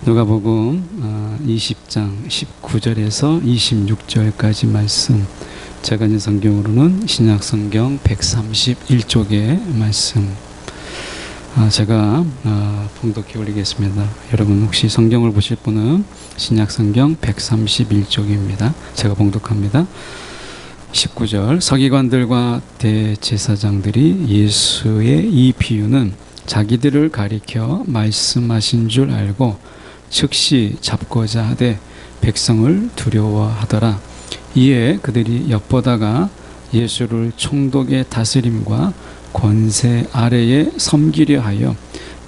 누가복음 20장 19절에서 26절까지 말씀, 제가 있는 성경으로는 신약성경 131쪽의 말씀, 제가 봉독해 올리겠습니다. 여러분 혹시 성경을 보실 분은 신약성경 131쪽입니다. 제가 봉독합니다. 19절, 서기관들과 대제사장들이 예수의 이 비유는 자기들을 가리켜 말씀하신 줄 알고 즉시 잡고자 하되 백성을 두려워하더라. 이에 그들이 엿보다가 예수를 총독의 다스림과 권세 아래에 섬기려 하여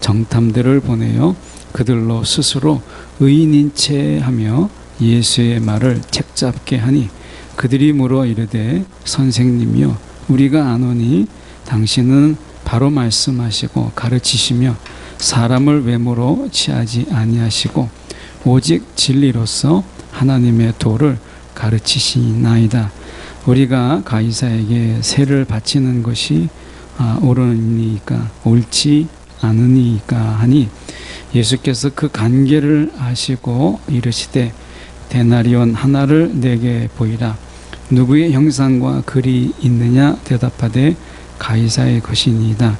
정탐들을 보내어 그들로 스스로 의인인 채 하며 예수의 말을 책잡게 하니, 그들이 물어 이르되 선생님이여, 우리가 아노니 당신은 바로 말씀하시고 가르치시며 사람을 외모로 취하지 아니하시고 오직 진리로서 하나님의 도를 가르치시나이다. 우리가 가이사에게 세를 바치는 것이 옳으니까 옳지 않으니까 하니, 예수께서 그 관계를 아시고 이르시되 데나리온 하나를 내게 보이라. 누구의 형상과 글이 있느냐 대답하되 가이사의 것이니이다.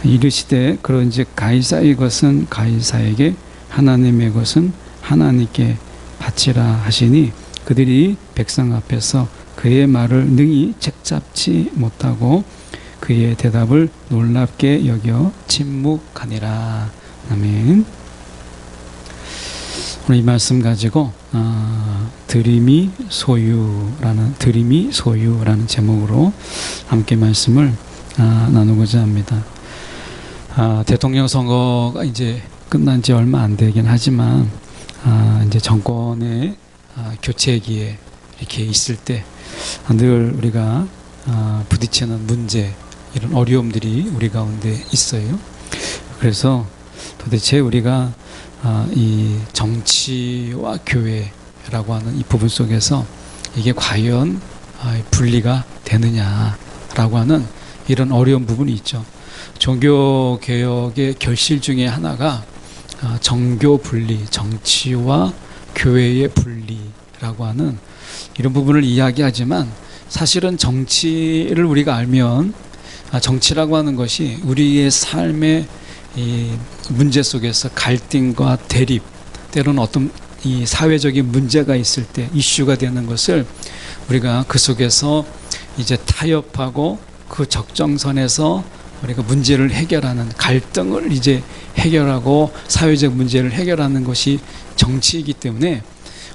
이르시되 그런즉 가이사의 것은 가이사에게, 하나님의 것은 하나님께 바치라 하시니, 그들이 백성 앞에서 그의 말을 능히 책잡지 못하고 그의 대답을 놀랍게 여겨 침묵하니라. 아멘. 오늘 이 말씀 가지고 드림이 소유라는 제목으로 함께 말씀을 나누고자 합니다. 대통령 선거가 이제 끝난 지 얼마 안 되긴 하지만 이제 정권의 교체기에 이렇게 있을 때 늘 우리가 부딪히는 문제, 이런 어려움들이 우리 가운데 있어요. 그래서 도대체 우리가 이 정치와 교회라고 하는 이 부분 속에서 이게 과연 분리가 되느냐라고 하는 이런 어려운 부분이 있죠. 종교개혁의 결실 중에 하나가 정교 분리, 정치와 교회의 분리라고 하는 이런 부분을 이야기하지만, 사실은 정치를 우리가 알면 정치라고 하는 것이 우리의 삶의 이 문제 속에서 갈등과 대립, 때로는 어떤 이 사회적인 문제가 있을 때 이슈가 되는 것을 우리가 그 속에서 이제 타협하고 그 적정선에서 우리가 문제를 해결하는, 갈등을 이제 해결하고 사회적 문제를 해결하는 것이 정치이기 때문에,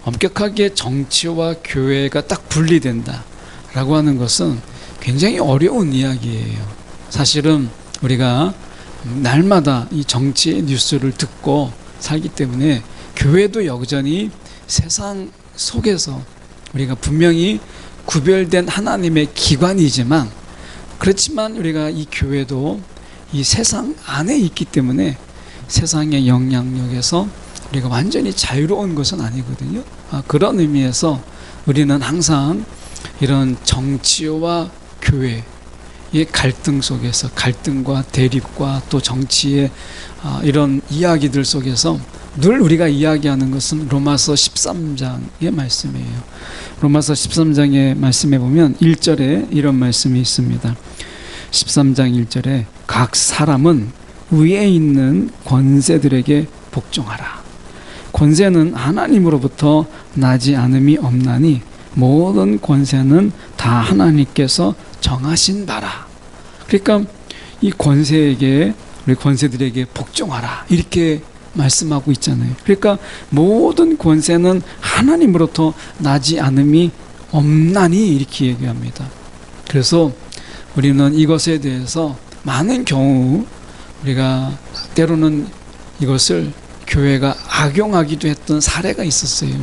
엄격하게 정치와 교회가 딱 분리된다라고 하는 것은 굉장히 어려운 이야기예요. 사실은 우리가 날마다 이 정치의 뉴스를 듣고 살기 때문에 교회도 여전히 세상 속에서 우리가 분명히 구별된 하나님의 기관이지만, 그렇지만 우리가 이 교회도 이 세상 안에 있기 때문에 세상의 영향력에서 우리가 완전히 자유로운 것은 아니거든요. 그런 의미에서 우리는 항상 이런 정치와 교회의 갈등 속에서, 갈등과 대립과 또 정치의 이런 이야기들 속에서 늘 우리가 이야기하는 것은 로마서 13장의 말씀이에요. 로마서 13장의 말씀에 보면 1절에 이런 말씀이 있습니다. 13장 1절에 각 사람은 위에 있는 권세들에게 복종하라. 권세는 하나님으로부터 나지 않음이 없나니 모든 권세는 다 하나님께서 정하신 바라. 그러니까 이 권세에게, 우리 권세들에게 복종하라, 이렇게 말씀하고 있잖아요. 그러니까 모든 권세는 하나님으로부터 나지 않음이 없나니, 이렇게 얘기합니다. 그래서 우리는 이것에 대해서 많은 경우 우리가 때로는 이것을 교회가 악용하기도 했던 사례가 있었어요.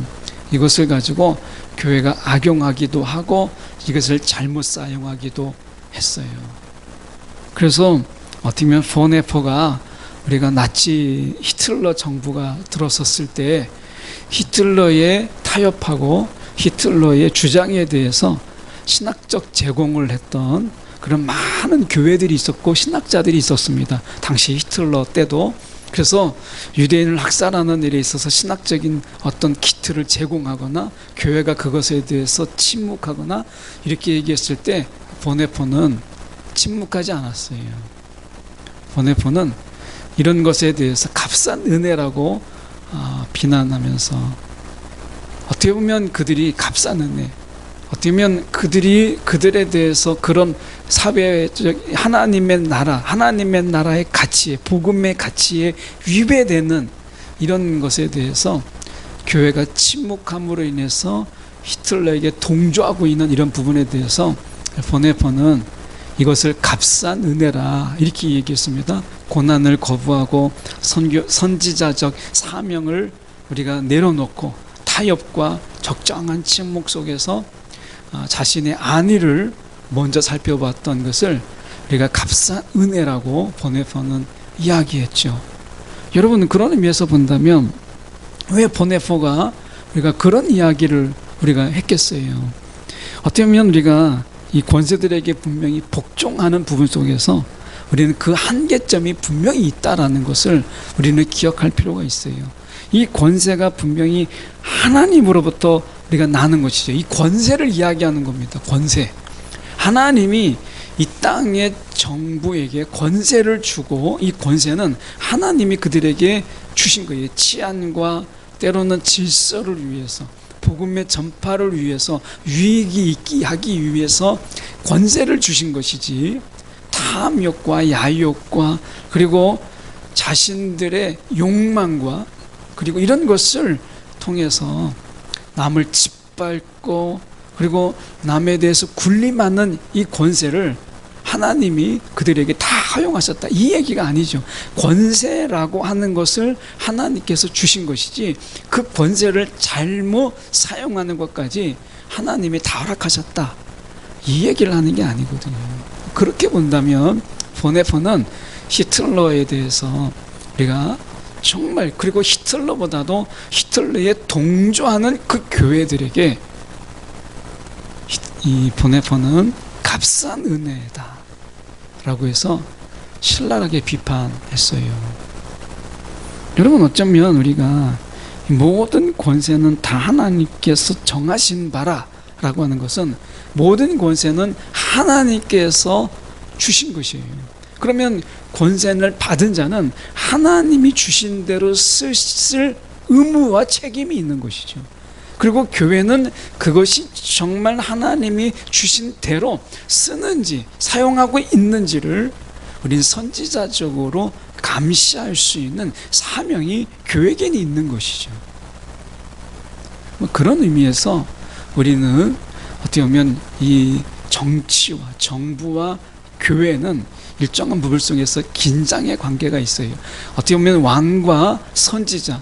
이것을 가지고 교회가 악용하기도 하고 이것을 잘못 사용하기도 했어요. 그래서 어떻게 보면 보네퍼가, 우리가 나치 히틀러 정부가 들어섰을 때 히틀러에 타협하고 히틀러의 주장에 대해서 신학적 제공을 했던 그런 많은 교회들이 있었고 신학자들이 있었습니다. 당시 히틀러 때도 그래서 유대인을 학살하는 일에 있어서 신학적인 어떤 키트를 제공하거나 교회가 그것에 대해서 침묵하거나 이렇게 얘기했을 때 보네포는 침묵하지 않았어요. 보네포는 이런 것에 대해서 값싼 은혜라고 비난하면서, 어떻게 보면 그들이 값싼 은혜, 어떻게 보면 그들에 대해서 그런 사회적 하나님의 나라의 가치에, 복음의 가치에 위배되는 이런 것에 대해서 교회가 침묵함으로 인해서 히틀러에게 동조하고 있는 이런 부분에 대해서 보네포는 이것을 값싼 은혜라 이렇게 얘기했습니다. 고난을 거부하고 선지자적 사명을 우리가 내려놓고 타협과 적정한 침묵 속에서 자신의 안위를 먼저 살펴봤던 것을 우리가 값싼 은혜라고 보네포는 이야기했죠. 여러분, 그런 의미에서 본다면 왜 보네포가 우리가 그런 이야기를 우리가 했겠어요? 어떻게 보면 우리가 이 권세들에게 분명히 복종하는 부분 속에서 우리는 그 한계점이 분명히 있다라는 것을 우리는 기억할 필요가 있어요. 이 권세가 분명히 하나님으로부터 우리가 나는 것이죠. 이 권세를 이야기하는 겁니다. 권세. 하나님이 이 땅의 정부에게 권세를 주고, 이 권세는 하나님이 그들에게 주신 거예요. 치안과 때로는 질서를 위해서, 복음의 전파를 위해서, 유익이 있게 하기 위해서 권세를 주신 것이지, 탐욕과 야욕과 그리고 자신들의 욕망과 그리고 이런 것을 통해서 남을 짓밟고 그리고 남에 대해서 군림하는 이 권세를 하나님이 그들에게 다 허용하셨다, 이 얘기가 아니죠. 권세라고 하는 것을 하나님께서 주신 것이지, 그 권세를 잘못 사용하는 것까지 하나님이 다 허락하셨다, 이 얘기를 하는 게 아니거든요. 그렇게 본다면 보네포는 히틀러에 대해서 우리가 정말, 그리고 히틀러보다도 히틀러에 동조하는 그 교회들에게 이 보네포는 값싼 은혜다 라고 해서 신랄하게 비판했어요. 여러분, 어쩌면 우리가 모든 권세는 다 하나님께서 정하신 바라 라고 하는 것은, 모든 권세는 하나님께서 주신 것이에요. 그러면 권세를 받은 자는 하나님이 주신 대로 쓸 의무와 책임이 있는 것이죠. 그리고 교회는 그것이 정말 하나님이 주신 대로 쓰는지 사용하고 있는지를 우리는 선지자적으로 감시할 수 있는 사명이 교회에게 있는 것이죠. 그런 의미에서 우리는 어떻게 보면 이 정치와 정부와 교회는 일정한 부분 속에서 긴장의 관계가 있어요. 어떻게 보면 왕과 선지자,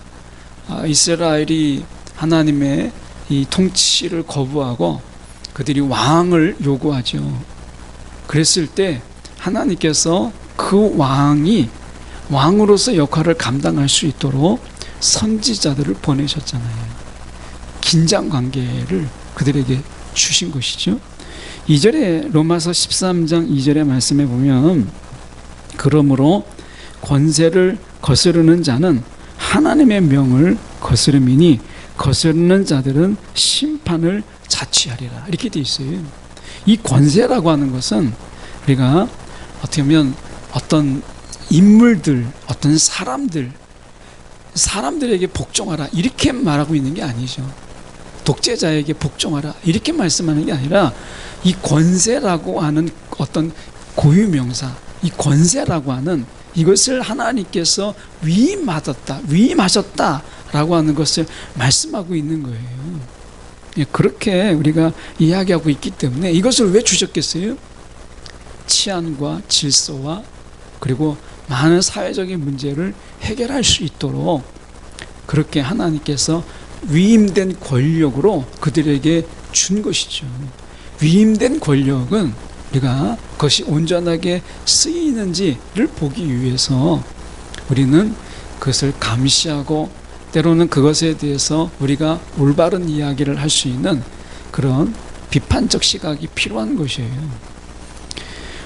이스라엘이 하나님의 이 통치를 거부하고 그들이 왕을 요구하죠. 그랬을 때 하나님께서 그 왕이 왕으로서 역할을 감당할 수 있도록 선지자들을 보내셨잖아요. 긴장 관계를 그들에게 주신 것이죠. 2절에 로마서 13장 2절의 말씀에 보면, 그러므로 권세를 거스르는 자는 하나님의 명을 거스름이니 거스르는 자들은 심판을 자취하리라, 이렇게 돼 있어요. 이 권세라고 하는 것은 우리가 어떻게 보면 어떤 인물들, 어떤 사람들에게 복종하라 이렇게 말하고 있는 게 아니죠. 독재자에게 복종하라 이렇게 말씀하는 게 아니라, 이 권세라고 하는 어떤 고유명사, 이 권세라고 하는 이것을 하나님께서 위임하셨다라고 하는 것을 말씀하고 있는 거예요. 그렇게 우리가 이야기하고 있기 때문에 이것을 왜 주셨겠어요? 치안과 질서와 그리고 많은 사회적인 문제를 해결할 수 있도록 그렇게 하나님께서 위임된 권력으로 그들에게 준 것이죠. 위임된 권력은 우리가 그것이 온전하게 쓰이는지를 보기 위해서 우리는 그것을 감시하고, 때로는 그것에 대해서 우리가 올바른 이야기를 할 수 있는 그런 비판적 시각이 필요한 것이에요.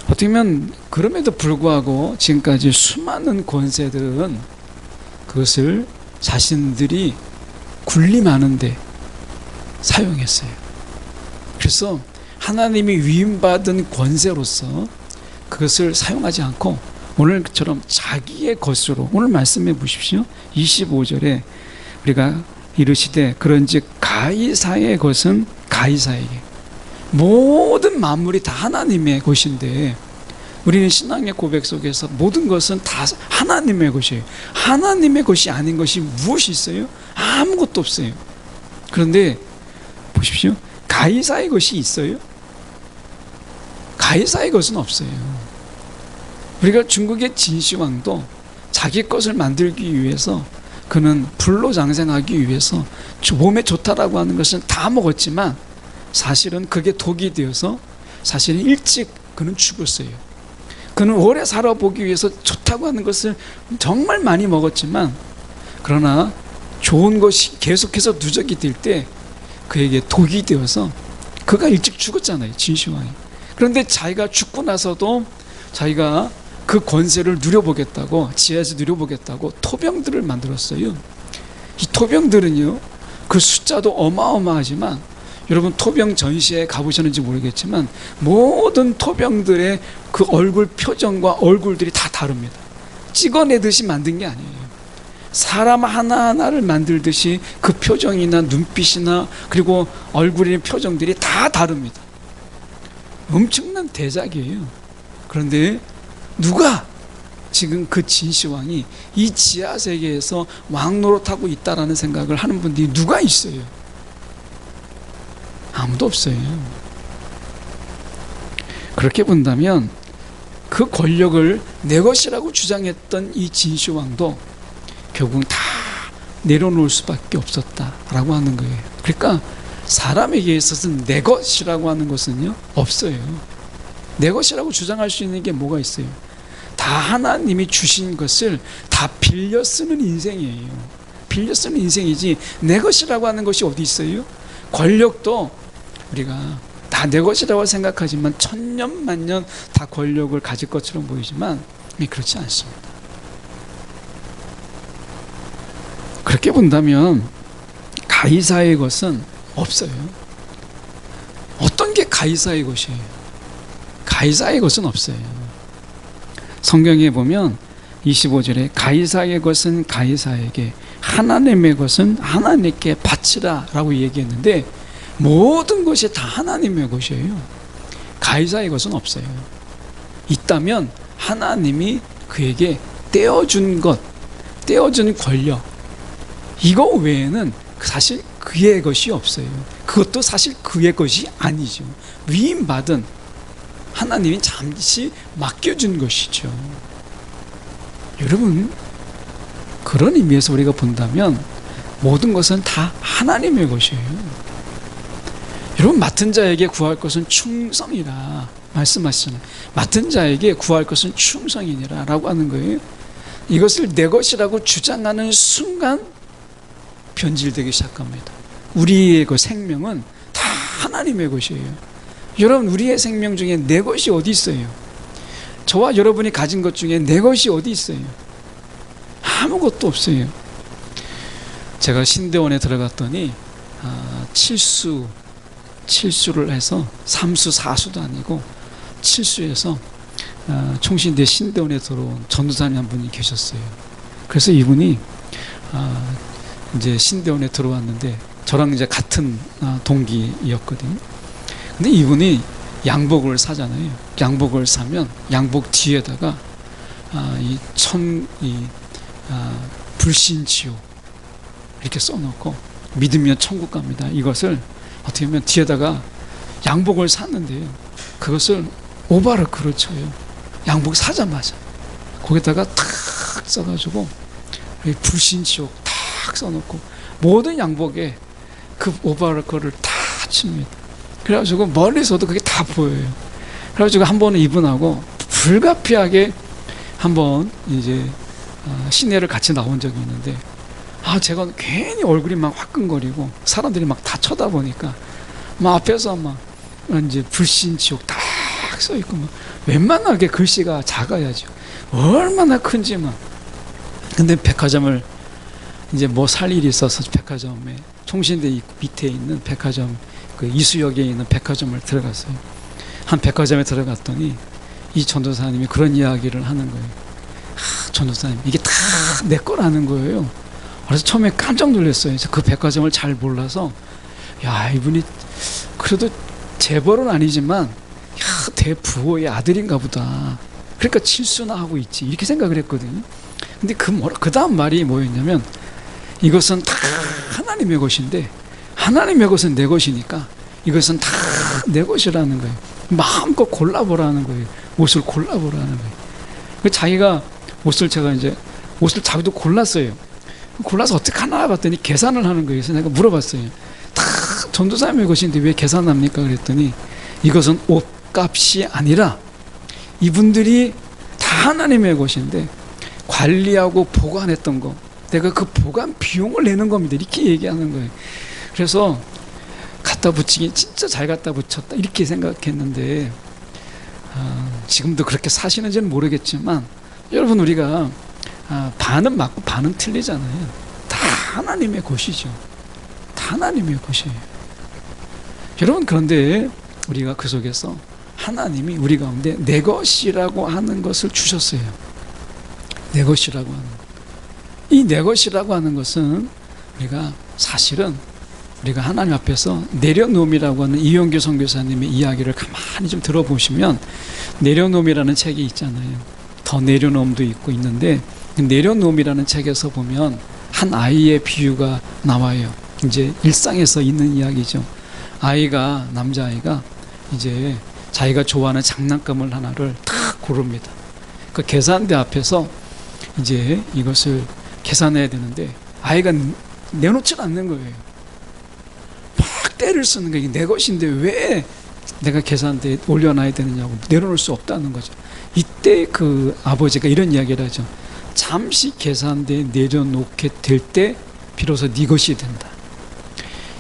어떻게 보면 그럼에도 불구하고 지금까지 수많은 권세들은 그것을 자신들이 군림하는데 사용했어요. 그래서 하나님이 위임받은 권세로서 그것을 사용하지 않고 오늘처럼 자기의 것으로, 오늘 말씀해 보십시오. 25절에 우리가 이르시되 그런즉 가이사의 것은 가이사에게, 모든 만물이 다 하나님의 것인데 우리는 신앙의 고백 속에서 모든 것은 다 하나님의 것이에요. 하나님의 것이 아닌 것이 무엇이 있어요? 아무것도 없어요. 그런데 보십시오. 가이사의 것이 있어요? 가이사의 것은 없어요. 우리가 중국의 진시황도 자기 것을 만들기 위해서, 그는 불로장생하기 위해서 몸에 좋다라고 하는 것은 다 먹었지만 사실은 그게 독이 되어서 사실은 일찍 그는 죽었어요. 그는 오래 살아보기 위해서 좋다고 하는 것을 정말 많이 먹었지만, 그러나 좋은 것이 계속해서 누적이 될 때 그에게 독이 되어서 그가 일찍 죽었잖아요, 진시황이. 그런데 자기가 죽고 나서도 자기가 그 권세를 누려보겠다고, 지하에서 누려보겠다고 토병들을 만들었어요. 이 토병들은요, 그 숫자도 어마어마하지만, 여러분 토병 전시회 가보셨는지 모르겠지만 모든 토병들의 그 얼굴 표정과 얼굴들이 다 다릅니다. 찍어내듯이 만든 게 아니에요. 사람 하나하나를 만들듯이 그 표정이나 눈빛이나 그리고 얼굴의 표정들이 다 다릅니다. 엄청난 대작이에요. 그런데 누가 지금 그 진시황이 이 지하 세계에서 왕 노릇하고 있다라는 생각을 하는 분들이 누가 있어요? 아무도 없어요. 그렇게 본다면 그 권력을 내 것이라고 주장했던 이 진시황도 결국 다 내려놓을 수밖에 없었다라고 하는 거예요. 그러니까 사람에게 있어서는 내 것이라고 하는 것은요, 없어요. 내 것이라고 주장할 수 있는 게 뭐가 있어요? 다 하나님이 주신 것을 다 빌려 쓰는 인생이에요. 빌려 쓰는 인생이지 내 것이라고 하는 것이 어디 있어요? 권력도 우리가 다 내 것이라고 생각하지만 천년만년 다 권력을 가질 것처럼 보이지만 그렇지 않습니다. 그렇게 본다면 가이사의 것은 없어요. 어떤 게 가이사의 것이에요? 가이사의 것은 없어요. 성경에 보면 25절에 가이사의 것은 가이사에게, 하나님의 것은 하나님께 바치라 라고 얘기했는데 모든 것이 다 하나님의 것이에요. 가이사의 것은 없어요. 있다면 하나님이 그에게 떼어준 것, 떼어준 권력, 이거 외에는 사실 그의 것이 없어요. 그것도 사실 그의 것이 아니죠. 위임받은, 하나님이 잠시 맡겨준 것이죠. 여러분, 그런 의미에서 우리가 본다면 모든 것은 다 하나님의 것이에요. 여러분, 맡은 자에게 구할 것은 충성이라 말씀하시잖아요. 맡은 자에게 구할 것은 충성이니라 라고 하는 거예요. 이것을 내 것이라고 주장하는 순간 변질되기 시작합니다. 우리의 그 생명은 다 하나님의 것이에요. 여러분, 우리의 생명 중에 내 것이 어디 있어요? 저와 여러분이 가진 것 중에 내 것이 어디 있어요? 아무것도 없어요. 제가 신대원에 들어갔더니 칠수를 해서 3수 4수도 아니고 7수에서 총신대 신대원에 들어온 전도사님 한 분이 계셨어요. 그래서 이분이 이제 신대원에 들어왔는데 저랑 이제 같은 동기였거든요. 근데 이분이 양복을 사잖아요. 양복을 사면 양복 뒤에다가 불신지옥 이렇게 써놓고 믿으면 천국 갑니다. 이것을 어떻게 보면 뒤에다가 양복을 샀는데요, 그것을 오바르크를 쳐요. 양복 사자마자 거기다가 탁 써가지고 불신지옥 탁 써놓고 모든 양복에 그 오바르크를 다 칩니다. 그래가지고 멀리서도 그게 다 보여요. 그래가지고 한 번은 이분하고 불가피하게 한번 이제 시내를 같이 나온 적이 있는데, 제가 괜히 얼굴이 막 화끈거리고 사람들이 막 다 쳐다보니까 막 앞에서 막 이제 불신지옥 딱 써있고 막 웬만하게 글씨가 작아야죠. 얼마나 큰지 막. 근데 백화점을 이제 뭐 살 일이 있어서 백화점에 총신대 밑에 있는 백화점 그 이수역에 있는 백화점을 들어갔어요. 한 백화점에 들어갔더니 이 전도사님이 그런 이야기를 하는 거예요. 전도사님 이게 다 내 거라는 거예요. 그래서 처음에 깜짝 놀랐어요. 그 백화점을 잘 몰라서 야 이분이 그래도 재벌은 아니지만 야 대부호의 아들인가 보다. 그러니까 칠수나 하고 있지 이렇게 생각을 했거든요. 근데 그 다음 말이 뭐였냐면 이것은 다 하나님의 것인데 하나님의 것은 내 것이니까 이것은 다 내 것이라는 거예요. 마음껏 골라보라는 거예요. 옷을 골라보라는 거예요. 자기가 제가 이제 옷을 자기도 골랐어요. 골라서 어떻게 하나 봤더니 계산을 하는 거예요. 그래서 내가 물어봤어요. 다 전도사님의 것인데 왜 계산합니까? 그랬더니 이것은 옷값이 아니라 이분들이 다 하나님의 것인데 관리하고 보관했던 거 내가 그 보관 비용을 내는 겁니다. 이렇게 얘기하는 거예요. 그래서 갖다 붙이기 진짜 잘 갖다 붙였다 이렇게 생각했는데 지금도 그렇게 사시는지는 모르겠지만 여러분 우리가 반은 맞고 반은 틀리잖아요. 다 하나님의 것이죠. 다 하나님의 것이에요. 여러분 그런데 우리가 그 속에서 하나님이 우리 가운데 내 것이라고 하는 것을 주셨어요. 내 것이라고 하는 것. 이 내 것이라고 하는 것은 우리가 사실은 우리가 하나님 앞에서 내려놓음이라고 하는 이용규 선교사님의 이야기를 가만히 좀 들어보시면 내려놓음이라는 책이 있잖아요. 더 내려놓음도 있고 있는데 내려놓음이라는 책에서 보면 한 아이의 비유가 나와요. 이제 일상에서 있는 이야기죠. 남자아이가 이제 자기가 좋아하는 장난감을 하나를 탁 고릅니다. 그 계산대 앞에서 이제 이것을 계산해야 되는데 아이가 내놓질 않는 거예요. 막 때를 쓰는 거예요. 내 것인데 왜 내가 계산대에 올려놔야 되느냐고 내려놓을 수 없다는 거죠. 이때 그 아버지가 이런 이야기를 하죠. 잠시 계산대에 내려놓게 될 때 비로소 네 것이 된다.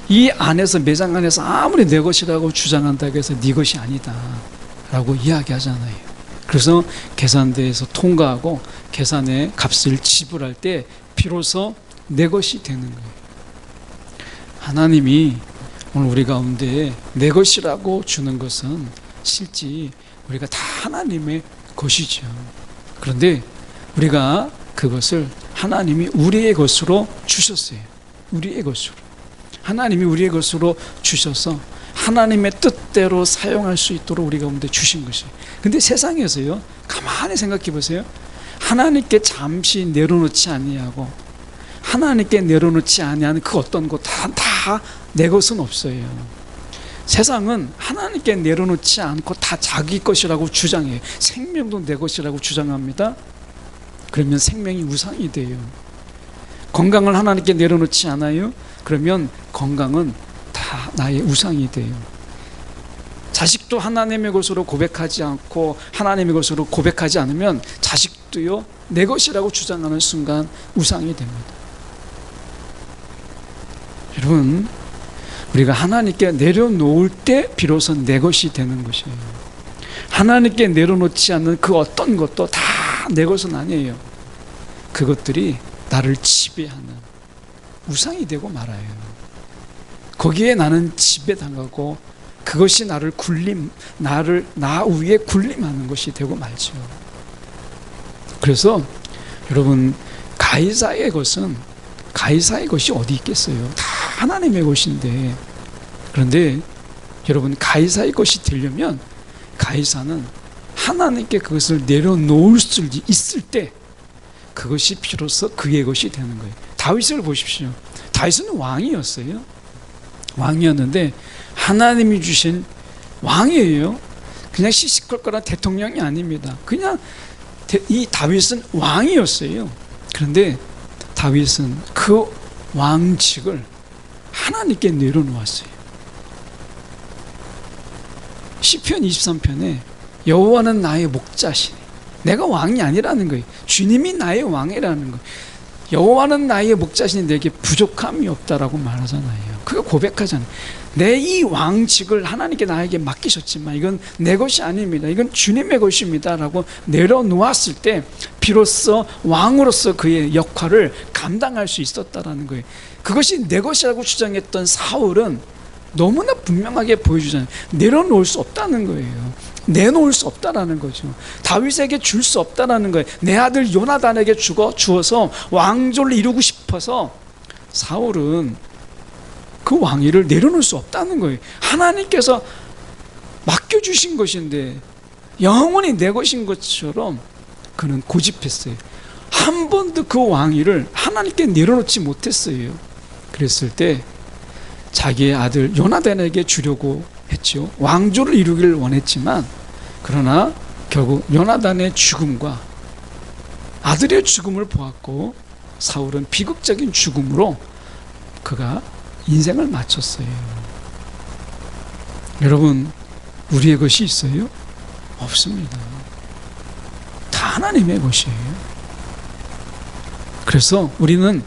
이 안에서 매장 안에서 아무리 내 것이라고 주장한다고 해서 네 것이 아니다 라고 이야기하잖아요. 그래서 계산대에서 통과하고 계산의 값을 지불할 때 비로소 내 것이 되는 거예요. 하나님이 오늘 우리 가운데 내 것이라고 주는 것은 실제 우리가 다 하나님의 것이죠. 그런데 우리가 그것을 하나님이 우리의 것으로 주셨어요. 우리의 것으로. 하나님이 우리의 것으로 주셔서 하나님의 뜻대로 사용할 수 있도록 우리 가운데 주신 것이에요. 근데 세상에서요, 가만히 생각해 보세요. 하나님께 잠시 내려놓지 아니하고 하나님께 내려놓지 아니하는 그 어떤 것 다 내 것은 없어요. 세상은 하나님께 내려놓지 않고 다 자기 것이라고 주장해요. 생명도 내 것이라고 주장합니다. 그러면 생명이 우상이 돼요. 건강을 하나님께 내려놓지 않아요? 그러면 건강은 다 나의 우상이 돼요. 자식도 하나님의 것으로 고백하지 않고 하나님의 것으로 고백하지 않으면 자식도요 내 것이라고 주장하는 순간 우상이 됩니다. 여러분 우리가 하나님께 내려놓을 때 비로소 내 것이 되는 것이에요. 하나님께 내려놓지 않는 그 어떤 것도 다 내 것은 아니에요. 그것들이 나를 지배하는 우상이 되고 말아요. 거기에 나는 지배당하고 그것이 나 위에 군림하는 것이 되고 말죠. 그래서 여러분 가이사의 것이 어디 있겠어요? 다 하나님의 것인데. 그런데 여러분 가이사의 것이 되려면 가이사는 하나님께 그것을 내려놓을 수 있을 때 그것이 비로소 그의 것이 되는 거예요. 다윗을 보십시오. 다윗은 왕이었어요. 왕이었는데 하나님이 주신 왕이에요. 그냥 시시콜콜한 대통령이 아닙니다. 그냥 이 다윗은 왕이었어요. 그런데 다윗은 그 왕직을 하나님께 내려놓았어요. 시편 23편에 여호와는 나의 목자시니 내가 왕이 아니라는 거예요. 주님이 나의 왕이라는 거예요. 여호와는 나의 목자시니 내게 부족함이 없다라고 말하잖아요. 그거 고백하잖아요. 내 이 왕직을 하나님께 나에게 맡기셨지만 이건 내 것이 아닙니다. 이건 주님의 것입니다 라고 내려놓았을 때 비로소 왕으로서 그의 역할을 감당할 수 있었다라는 거예요. 그것이 내 것이라고 주장했던 사울은 너무나 분명하게 보여주잖아요. 내려놓을 수 없다는 거예요. 내놓을 수 없다라는 거죠. 다윗에게 줄 수 없다라는 거예요. 내 아들 요나단에게 주어서 왕조를 이루고 싶어서 사울은 그 왕위를 내려놓을 수 없다는 거예요. 하나님께서 맡겨주신 것인데 영원히 내 것인 것처럼 그는 고집했어요. 한 번도 그 왕위를 하나님께 내려놓지 못했어요. 그랬을 때 자기의 아들 요나단에게 주려고 했죠. 왕조를 이루기를 원했지만 그러나 결국 요나단의 죽음과 아들의 죽음을 보았고 사울은 비극적인 죽음으로 그가 인생을 마쳤어요. 여러분, 우리의 것이 있어요? 없습니다. 다 하나님의 것이에요. 그래서 우리는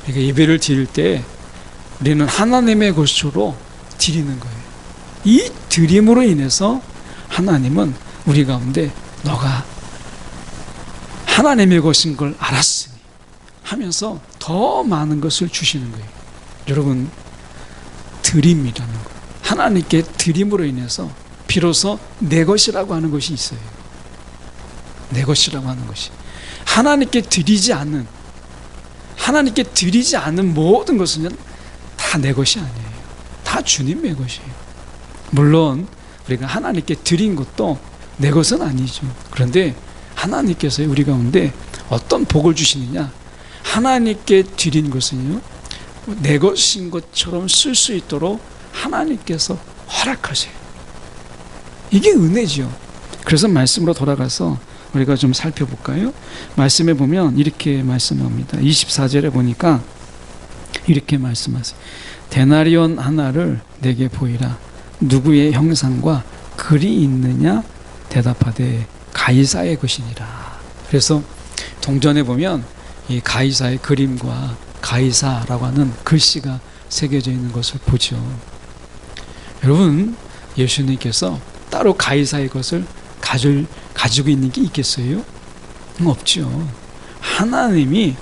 예배를 드릴 때 우리는 하나님의 것으로 드리는 거예요. 이 드림으로 인해서 하나님은 우리 가운데 너가 하나님의 것인 걸 알았으니 하면서 더 많은 것을 주시는 거예요. 여러분, 드림이라는 거, 하나님께 드림으로 인해서 비로소 내 것이라고 하는 것이 있어요. 내 것이라고 하는 것이 하나님께 드리지 않는 모든 것은 다 내 것이 아니에요. 다 주님의 것이에요. 물론 우리가 하나님께 드린 것도 내 것은 아니죠. 그런데 하나님께서 우리 가운데 어떤 복을 주시느냐, 하나님께 드린 것은요 내 것인 것처럼 쓸 수 있도록 하나님께서 허락하세요. 이게 은혜죠. 그래서 말씀으로 돌아가서 우리가 좀 살펴볼까요? 말씀에 보면 이렇게 말씀합니다. 24절에 보니까 이렇게 말씀하세요. 데나리온 하나를 내게 보이라. 누구의 형상과 글이 있느냐? 대답하되 가이사의 것이니라. 그래서 동전에 보면 이 가이사의 그림과 가이사라고 하는 글씨가 새겨져 있는 것을 보죠. 여러분, 예수님께서 따로 가이사의 것을 가지고 있는 게 있겠어요? 없죠. 하나님이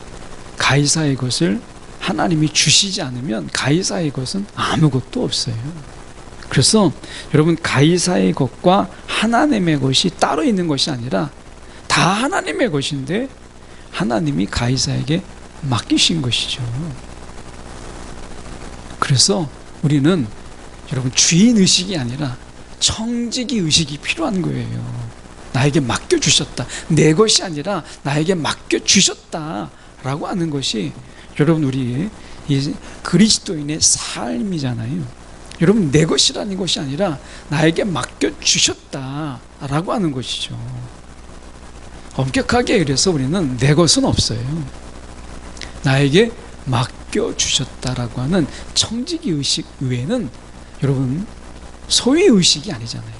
가이사의 것을 하나님이 주시지 않으면 가이사의 것은 아무것도 없어요. 그래서 여러분, 가이사의 것과 하나님의 것이 따로 있는 것이 아니라 다 하나님의 것인데 하나님이 가이사에게 맡기신 것이죠. 그래서 우리는 여러분 주인의식이 아니라 청지기의식이 필요한 거예요. 나에게 맡겨주셨다. 내 것이 아니라 나에게 맡겨주셨다라고 하는 것이 여러분 우리의 이 그리스도인의 삶이잖아요. 여러분, 내 것이라는 것이 아니라 나에게 맡겨주셨다라고 하는 것이죠. 엄격하게 그래서 우리는 내 것은 없어요. 나에게 맡겨주셨다라고 하는 청지기 의식 외에는 여러분 소유의 의식이 아니잖아요.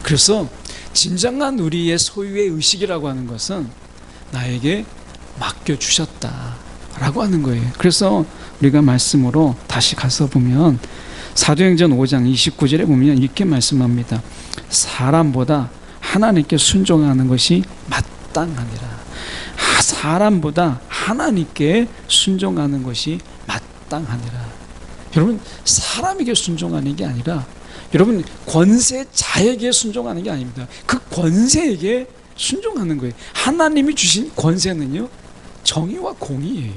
그래서 진정한 우리의 소유의 의식이라고 하는 것은 나에게 맡겨주셨다라고 하는 거예요. 그래서 우리가 말씀으로 다시 가서 보면 사도행전 5장 29절에 보면 이렇게 말씀합니다. 사람보다 하나님께 순종하는 것이 마땅하니라. 사람보다 하나님께 순종하는 것이 마땅하니라. 여러분, 사람에게 순종하는 게 아니라 여러분 권세자에게 순종하는 게 아닙니다. 그 권세에게 순종하는 거예요. 하나님이 주신 권세는요 정의와 공의예요.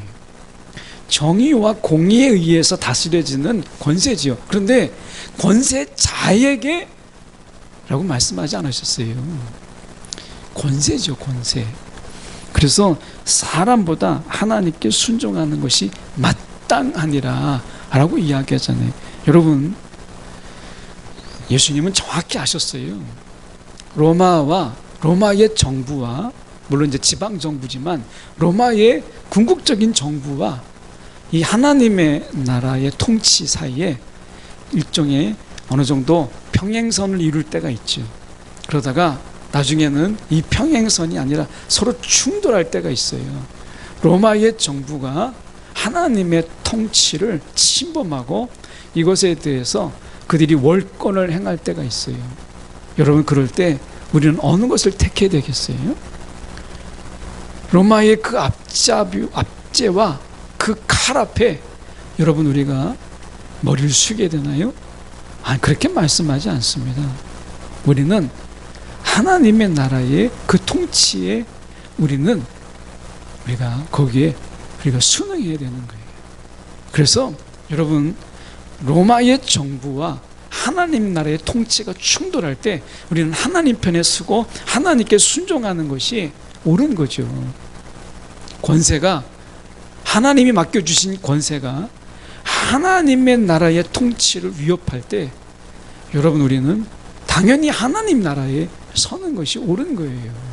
정의와 공의에 의해서 다스려지는 권세지요. 그런데 권세자에게 라고 말씀하지 않으셨어요. 권세죠, 권세. 그래서 사람보다 하나님께 순종하는 것이 마땅하니라 라고 이야기하잖아요. 여러분, 예수님은 정확히 아셨어요. 로마의 정부와, 물론 이제 지방 정부지만 로마의 궁극적인 정부와 이 하나님의 나라의 통치 사이에 일종의 어느 정도 평행선을 이룰 때가 있죠. 그러다가 나중에는 이 평행선이 아니라 서로 충돌할 때가 있어요. 로마의 정부가 하나님의 통치를 침범하고 이것에 대해서 그들이 월권을 행할 때가 있어요. 여러분, 그럴 때 우리는 어느 것을 택해야 되겠어요? 로마의 그 압제와 그 칼 앞에 여러분 우리가 머리를 숙여야 되나요? 아니, 그렇게 말씀하지 않습니다. 우리는 하나님의 나라의 그 통치에 우리가 거기에 우리가 순응해야 되는 거예요. 그래서 여러분, 로마의 정부와 하나님 나라의 통치가 충돌할 때 우리는 하나님 편에 서고 하나님께 순종하는 것이 옳은 거죠. 권세가, 하나님이 맡겨주신 권세가 하나님의 나라의 통치를 위협할 때 여러분, 우리는 당연히 하나님 나라에 서는 것이 옳은 거예요.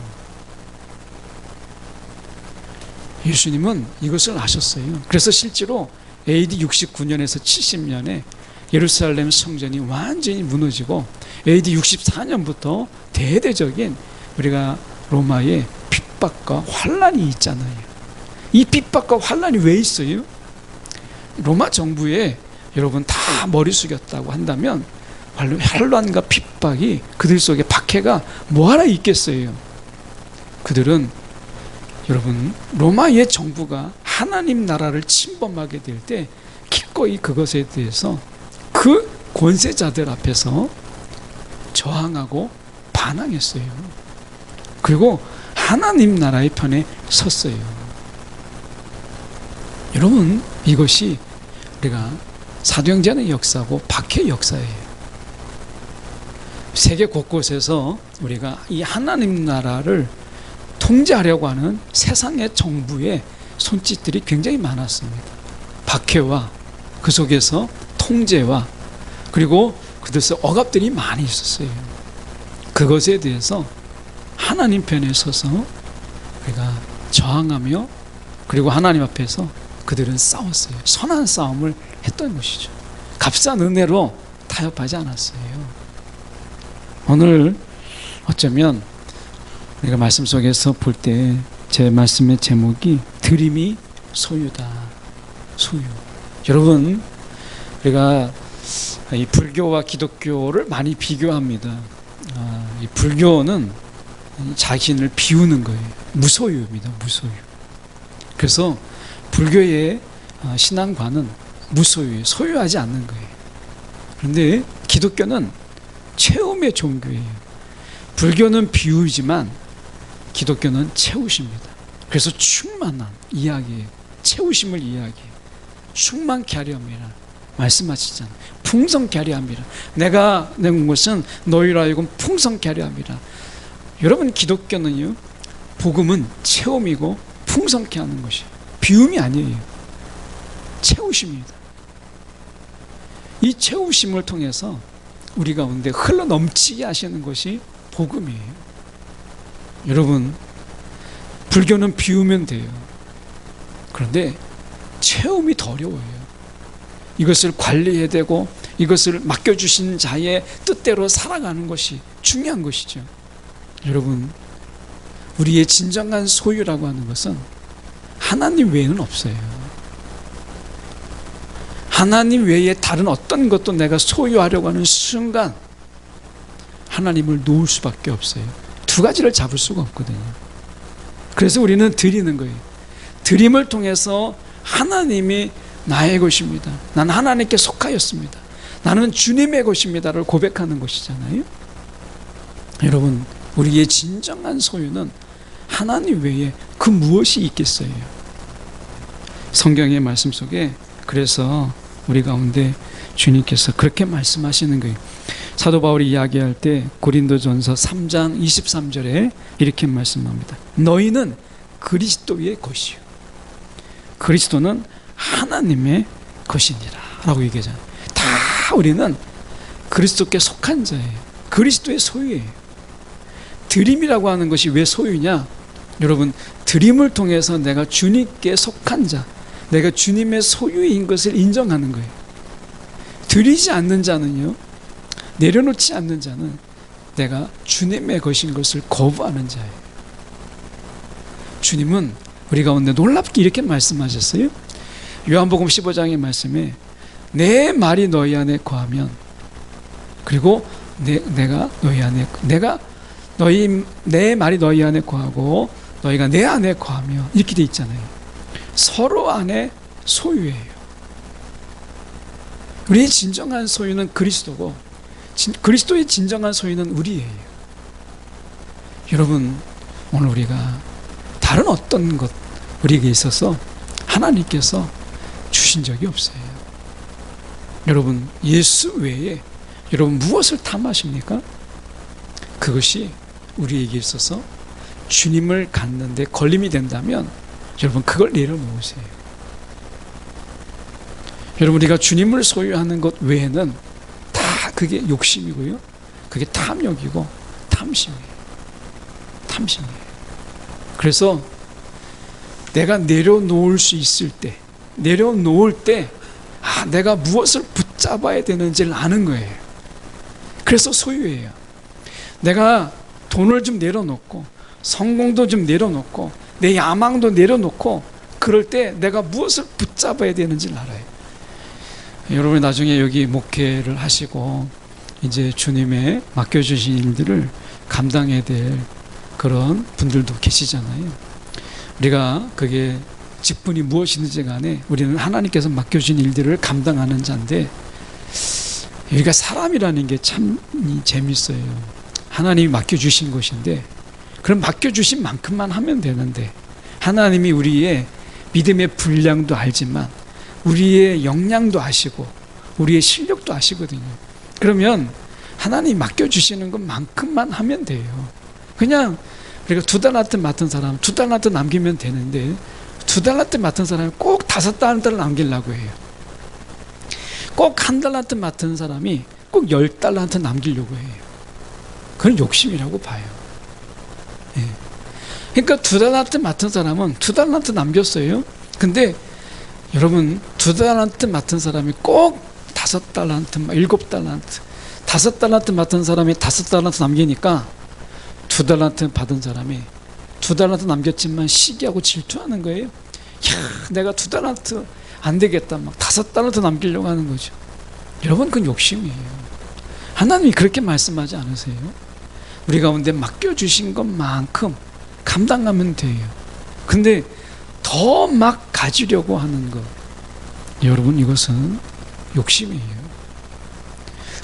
예수님은 이것을 아셨어요. 그래서 실제로 AD 69년에서 70년에 예루살렘 성전이 완전히 무너지고 AD 64년부터 대대적인 우리가 로마의 핍박과 환란이 있잖아요. 이 핍박과 환란이 왜 있어요? 로마 정부에 여러분 다 머리 숙였다고 한다면 환란과 핍박이 그들 속에 박해가 뭐하러 있겠어요? 그들은 여러분, 로마의 정부가 하나님 나라를 침범하게 될 때 기꺼이 그것에 대해서 그 권세자들 앞에서 저항하고 반항했어요. 그리고 하나님 나라의 편에 섰어요. 여러분, 이것이 우리가 사도행전의 역사고 박해의 역사예요. 세계 곳곳에서 우리가 이 하나님 나라를 통제하려고 하는 세상의 정부의 손짓들이 굉장히 많았습니다. 박해와 그 속에서 통제와 그리고 그것의 억압들이 많이 있었어요. 그것에 대해서 하나님 편에 서서 우리가 저항하며 그리고 하나님 앞에서 그들은 싸웠어요. 선한 싸움을 했던 것이죠. 값싼 은혜로 타협하지 않았어요. 오늘 어쩌면 우리가 말씀 속에서 볼 때 제 말씀의 제목이 드림이 소유다. 소유. 여러분, 우리가 이 불교와 기독교를 많이 비교합니다. 이 불교는 자신을 비우는 거예요. 무소유입니다. 무소유. 그래서 불교의 신앙관은 무소유예요. 소유하지 않는 거예요. 그런데 기독교는 채움의 종교예요. 불교는 비우지만 기독교는 채우십니다. 그래서 충만한 이야기예요. 채우심을 이야기해요. 충만케 하려 함이라 말씀하시잖아요. 풍성케 하려 함이라. 내가 낸 것은 너희로 하여금 풍성케 하려 함이라. 여러분, 기독교는요, 복음은 채움이고 풍성케 하는 것이에요. 비움이 아니에요. 채우심입니다. 이 채우심을 통해서 우리 가운데 흘러 넘치게 하시는 것이 복음이에요. 여러분, 불교는 비우면 돼요. 그런데 채움이 더 어려워요. 이것을 관리해야 되고 이것을 맡겨주신 자의 뜻대로 살아가는 것이 중요한 것이죠. 여러분, 우리의 진정한 소유라고 하는 것은 하나님 외에는 없어요. 하나님 외에 다른 어떤 것도 내가 소유하려고 하는 순간 하나님을 놓을 수밖에 없어요. 두 가지를 잡을 수가 없거든요. 그래서 우리는 드리는 거예요. 드림을 통해서 하나님이 나의 것입니다. 나는 하나님께 속하였습니다. 나는 주님의 것입니다를 고백하는 것이잖아요. 여러분, 우리의 진정한 소유는 하나님 외에 그 무엇이 있겠어요? 성경의 말씀 속에 그래서 우리 가운데 주님께서 그렇게 말씀하시는 거예요. 사도 바울이 이야기할 때 고린도전서 3장 23절에 이렇게 말씀합니다. 너희는 그리스도의 것이요 그리스도는 하나님의 것이니라 라고 얘기하잖아요. 다 우리는 그리스도께 속한 자예요. 그리스도의 소유예요. 드림이라고 하는 것이 왜 소유냐? 여러분, 드림을 통해서 내가 주님께 속한 자, 내가 주님의 소유인 것을 인정하는 거예요. 드리지 않는 자는요, 내려놓지 않는 자는 내가 주님의 것인 것을 거부하는 자예요. 주님은 우리 가운데 놀랍게 이렇게 말씀하셨어요. 요한복음 15장의 말씀에 내 말이 너희 안에 거하면, 그리고 내가 너희 안에, 내가 내 말이 너희 안에 거하고 너희가 내 안에 거하며 이렇게 돼 있잖아요. 서로 안에 소유예요. 우리의 진정한 소유는 그리스도고 그리스도의 진정한 소유는 우리예요. 여러분, 오늘 우리가 다른 어떤 것 우리에게 있어서 하나님께서 주신 적이 없어요. 여러분, 예수 외에 여러분 무엇을 탐하십니까? 그것이 우리에게 있어서 주님을 갖는데 걸림이 된다면 여러분 그걸 내려놓으세요. 여러분, 우리가 주님을 소유하는 것 외에는 다 그게 욕심이고요, 그게 탐욕이고 탐심이에요. 그래서 내가 내려놓을 수 있을 때, 내려놓을 때 내가 무엇을 붙잡아야 되는지를 아는 거예요. 그래서 소유예요. 내가 돈을 좀 내려놓고 성공도 좀 내려놓고 내 야망도 내려놓고 그럴 때 내가 무엇을 붙잡아야 되는지를 알아요. 여러분이 나중에 여기 목회를 하시고 이제 주님의 맡겨주신 일들을 감당해야 될 그런 분들도 계시잖아요. 우리가 그게 직분이 무엇이든지 간에 우리는 하나님께서 맡겨주신 일들을 감당하는 자인데, 우리가 사람이라는 게 참 재밌어요. 하나님이 맡겨주신 것인데 그럼 맡겨주신 만큼만 하면 되는데, 하나님이 우리의 믿음의 분량도 알지만 우리의 역량도 아시고 우리의 실력도 아시거든요. 그러면 하나님이 맡겨주시는 것만큼만 하면 돼요. 그냥 우리가 2달란트 맡은 사람 2달란트 남기면 되는데 2달란트 맡은 사람이 꼭 5달란트를 남기려고 해요. 꼭 1달란트 맡은 사람이 꼭 10달란트 남기려고 해요. 그건 욕심이라고 봐요. 예. 그러니까 2달란트 맡은 사람은 2달란트 남겼어요. 근데 여러분, 2달란트 맡은 사람이 꼭 5달란트, 7달란트, 5달란트 맡은 사람이 5달란트 남기니까 2달란트 받은 사람이 2달란트 남겼지만 시기하고 질투하는 거예요. 야, 내가 2달란트 안 되겠다, 막 5달란트 남기려고 하는 거죠. 여러분, 그건 욕심이에요. 하나님이 그렇게 말씀하지 않으세요? 우리 가운데 맡겨주신 것만큼 감당하면 돼요. 근데 더 막 가지려고 하는 것, 여러분, 이것은 욕심이에요.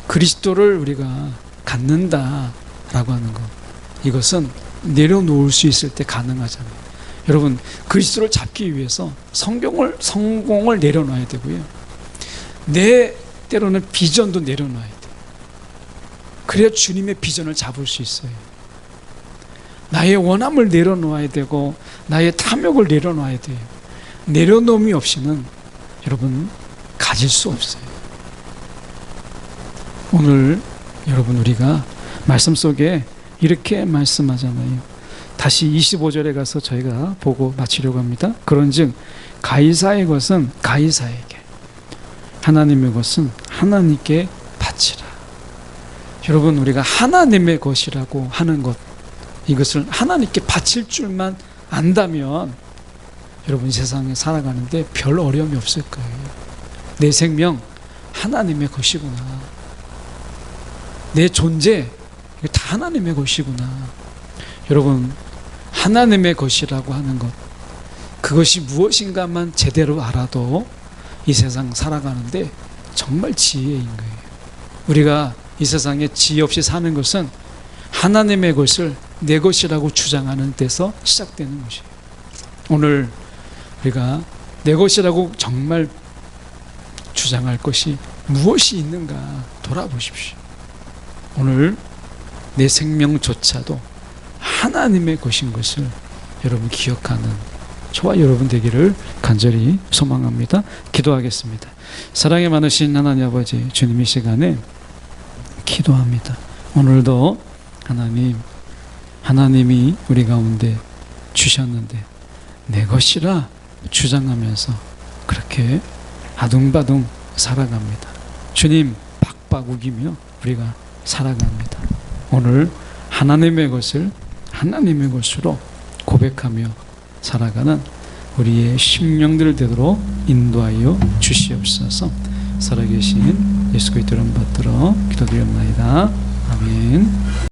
그리스도를 우리가 갖는다라고 하는 것, 이것은 내려놓을 수 있을 때 가능하잖아요. 여러분, 그리스도를 잡기 위해서 성공을 내려놔야 되고요, 내 때로는 비전도 내려놔야 돼요. 그래야 주님의 비전을 잡을 수 있어요. 나의 원함을 내려놓아야 되고 나의 탐욕을 내려놔야 돼요. 내려놓음이 없이는 여러분 가질 수 없어요. 오늘 여러분, 우리가 말씀 속에 이렇게 말씀하잖아요. 다시 25절에 가서 저희가 보고 마치려고 합니다. 그런즉 가이사의 것은 가이사에게, 하나님의 것은 하나님께 바치라. 여러분, 우리가 하나님의 것이라고 하는 것, 이것을 하나님께 바칠 줄만 안다면 여러분, 세상에 살아가는데 별 어려움이 없을 거예요. 내 생명 하나님의 것이구나, 내 존재 다 하나님의 것이구나. 여러분, 하나님의 것이라고 하는 것, 그것이 무엇인가만 제대로 알아도 이 세상 살아가는데 정말 지혜인 거예요. 우리가 이 세상에 지혜 없이 사는 것은 하나님의 것을 내 것이라고 주장하는 데서 시작되는 것이에요. 오늘 우리가 내 것이라고 정말 주장할 것이 무엇이 있는가 돌아보십시오. 오늘 내 생명조차도 하나님의 것인 것을 여러분 기억하는 저와 여러분 되기를 간절히 소망합니다. 기도하겠습니다. 사랑이 많으신 하나님 아버지, 주님 이 시간에 기도합니다. 오늘도 하나님이 우리 가운데 주셨는데 내 것이라 주장하면서 그렇게 아둥바둥 살아갑니다. 주님 박박 우기며 우리가 살아갑니다. 오늘 하나님의 것을 하나님의 것으로 고백하며 살아가는 우리의 심령들 되도록 인도하여 주시옵소서. 살아계신 예수 그리스도 이름 받들어 기도드리옵나이다. 아멘.